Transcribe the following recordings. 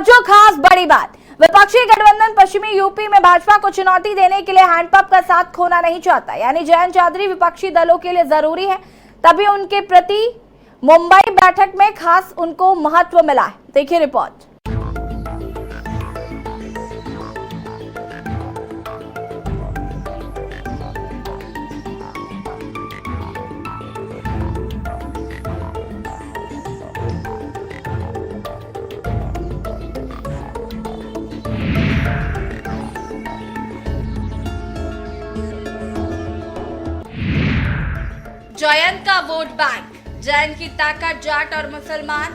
जो खास बड़ी बात, विपक्षी गठबंधन पश्चिमी यूपी में भाजपा को चुनौती देने के लिए हैंडपंप का साथ खोना नहीं चाहता। यानी जयंत चौधरी विपक्षी दलों के लिए जरूरी है, तभी उनके प्रति मुंबई बैठक में खास उनको महत्व मिला है। देखिए रिपोर्ट। जयंत का वोट बैंक, जयंत की ताकत जाट और मुसलमान।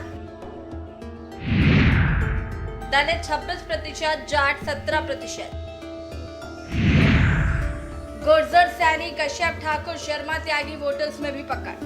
दलित 26%, जाट 17%। गुर्जर, सैनी, कश्यप, ठाकुर, शर्मा त्यागी वोटर्स में भी पकड़।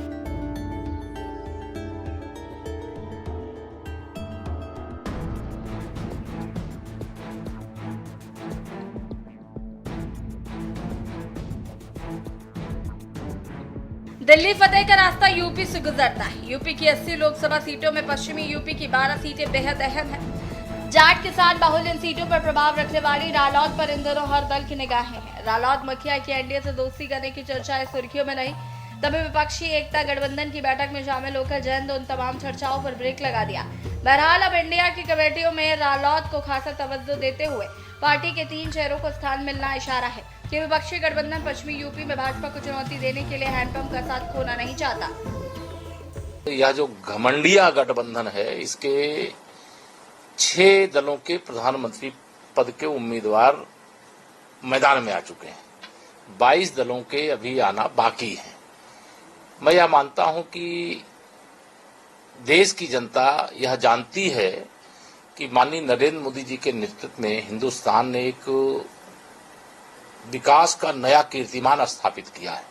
दिल्ली फतेह का रास्ता यूपी से गुजरता है। यूपी की 80 लोकसभा सीटों में पश्चिमी यूपी की 12 सीटें बेहद अहम हैं। जाट के साथ बाहुल्य इन सीटों पर प्रभाव रखने वाली रालोद पर इन दोनों हर दल की निगाहें हैं। रालोद मुखिया की एनडीए से दोस्ती करने की चर्चा इस सुर्खियों में नहीं, तभी विपक्षी एकता गठबंधन की बैठक में शामिल होकर जयंत उन तमाम चर्चाओं पर ब्रेक लगा दिया। बहरहाल अब इंडिया की कमेटियों में रालोद को खासा तवज्जो देते हुए पार्टी के 3 चेहरों को स्थान मिलना इशारा है कि विपक्षी गठबंधन पश्चिमी यूपी में भाजपा को चुनौती देने के लिए हैंडपंप का साथ खोना नहीं चाहता। यह जो घमंडिया गठबंधन है, इसके 6 दलों के प्रधानमंत्री पद के उम्मीदवार मैदान में आ चुके हैं। 22 दलों के अभी आना बाकी है। मैं यह मानता हूं कि देश की जनता यह जानती है कि माननीय नरेंद्र मोदी जी के नेतृत्व में हिंदुस्तान ने एक विकास का नया कीर्तिमान स्थापित किया है।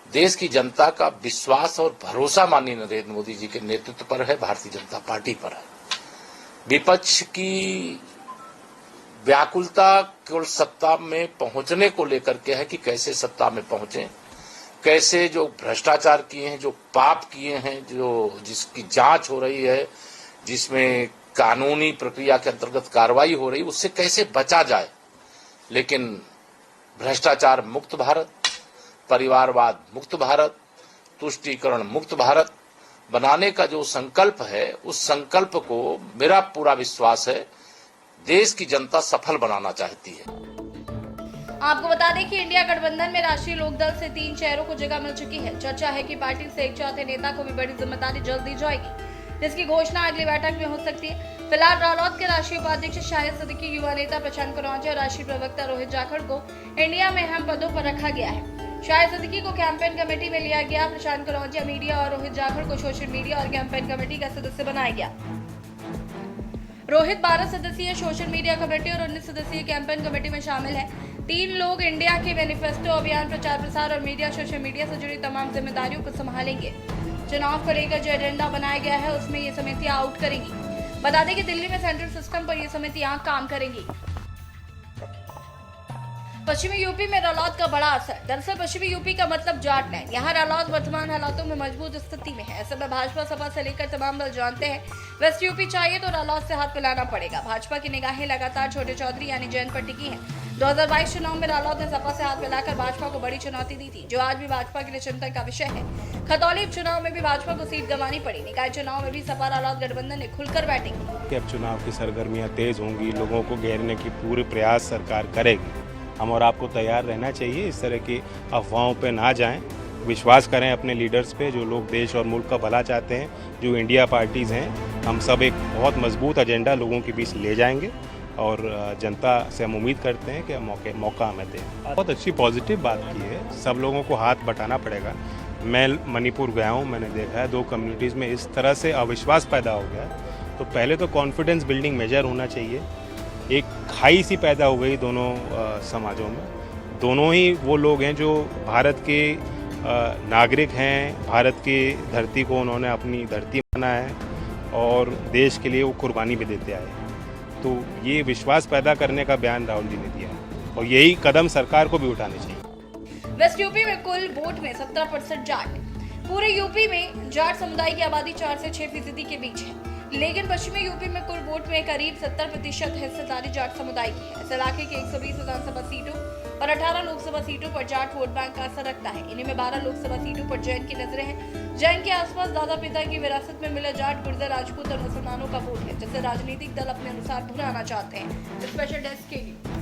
देश की जनता का विश्वास और भरोसा माननीय नरेंद्र मोदी जी के नेतृत्व पर है, भारतीय जनता पार्टी पर है। विपक्ष की व्याकुलता केवल सत्ता में पहुंचने को लेकर के है कि कैसे सत्ता में पहुंचे, कैसे जो भ्रष्टाचार किए हैं, जो पाप किए हैं, जो जिसकी जांच हो रही है, जिसमें कानूनी प्रक्रिया के अंतर्गत कार्रवाई हो रही है, उससे कैसे बचा जाए। लेकिन भ्रष्टाचार मुक्त भारत, परिवारवाद मुक्त भारत, तुष्टीकरण मुक्त भारत बनाने का जो संकल्प है, उस संकल्प को मेरा पूरा विश्वास है देश की जनता सफल बनाना चाहती है। आपको बता दें कि इंडिया गठबंधन में राष्ट्रीय लोकदल से 3 चेहरों को जगह मिल चुकी है। चर्चा है कि पार्टी से एक चौथे नेता को भी बड़ी जिम्मेदारी जल्द दी जाएगी, जिसकी घोषणा अगली बैठक में हो सकती है। फिलहाल रालोद के राष्ट्रीय उपाध्यक्ष शाहिद सिद्दीकी, युवा नेता प्रशांत कनौजिया और राष्ट्रीय प्रवक्ता रोहित जाखड़ को इंडिया में अहम पदों पर रखा गया है। शाहिद सिद्दीकी को कैंपेन कमेटी में लिया गया। प्रशांत कनौजिया मीडिया और रोहित जाखड़ को सोशल मीडिया और कैंपेन कमेटी का सदस्य बनाया गया। रोहित 12 सदस्यीय सोशल मीडिया कमेटी और 19 सदस्यीय कैंपेन कमेटी में शामिल है। 3 लोग इंडिया के मैनिफेस्टो, अभियान, प्रचार प्रसार और मीडिया, सोशल मीडिया से जुड़ी तमाम जिम्मेदारियों को संभालेंगे। चुनाव को लेकर जो एजेंडा बनाया गया है, उसमें ये समितियां आउट करेंगी। बता दें कि दिल्ली में सेंट्रल सिस्टम पर ये समितियां काम करेंगी। पश्चिमी यूपी में रालोद का बड़ा असर। दरअसल पश्चिमी यूपी का मतलब जाट नहीं। यहाँ रालोद वर्तमान हालातों में मजबूत स्थिति में है। ऐसे में भाजपा सपा से लेकर तमाम दल जानते हैं वेस्ट यूपी चाहिए तो रालोद से हाथ मिलाना पड़ेगा। भाजपा की निगाहें लगातार छोटे चौधरी यानी जयंत पर टिकी है। 2022 चुनाव में रालोद ने सपा से हाथ मिलाकर भाजपा को बड़ी चुनौती दी थी, जो आज भी भाजपा के लिए चिंता का विषय है। खतौली उपचुनाव में भी भाजपा को सीट गंवानी पड़ी। निकाय चुनाव में भी सपा रालोद गठबंधन ने खुलकर बैठेगी। अब चुनाव की सरगर्मियां तेज होंगी, लोगों को घेरने की पूरे प्रयास सरकार करेगी। हम और आपको तैयार रहना चाहिए, इस तरह की अफवाहों पे ना जाएं, विश्वास करें अपने लीडर्स पे, जो लोग देश और मुल्क का भला चाहते हैं, जो इंडिया पार्टीज़ हैं। हम सब एक बहुत मजबूत एजेंडा लोगों के बीच ले जाएंगे और जनता से हम उम्मीद करते हैं कि मौका हमें दें। बहुत अच्छी पॉजिटिव बात की है, सब लोगों को हाथ बटाना पड़ेगा। मैं मणिपुर गया हूँ, मैंने देखा है 2 कम्युनिटीज़ में इस तरह से अविश्वास पैदा हो गया। तो पहले तो कॉन्फिडेंस बिल्डिंग मेजर होना चाहिए। एक खाई सी पैदा हो गई दोनों समाजों में। दोनों ही वो लोग हैं जो भारत के नागरिक हैं, भारत की धरती को उन्होंने अपनी धरती माना है और देश के लिए वो कुर्बानी भी देते आए। तो ये विश्वास पैदा करने का बयान राहुल जी ने दिया है और यही कदम सरकार को भी उठाने चाहिए। वेस्ट यूपी में कुल वोट में 17% जाट। पूरे यूपी में जाट समुदाय की आबादी 4 से 6% के बीच है। लेकिन पश्चिमी यूपी में कुल वोट में करीब 70% हिस्सेदारी जाट समुदाय की है। इस इलाके की 120 विधानसभा सीटों और 18 लोकसभा सीटों पर जाट वोट बैंक का असर रखता है। इन्हीं में 12 लोकसभा सीटों पर जैन की नजरें हैं। जैन के आसपास दादा पिता की विरासत में मिला जाट, गुर्जर, राजपूत और मुसलमानों का वोट है, जिसे राजनीतिक दल अपने अनुसार भुनाना चाहते हैं। स्पेशल डेस्क के लिए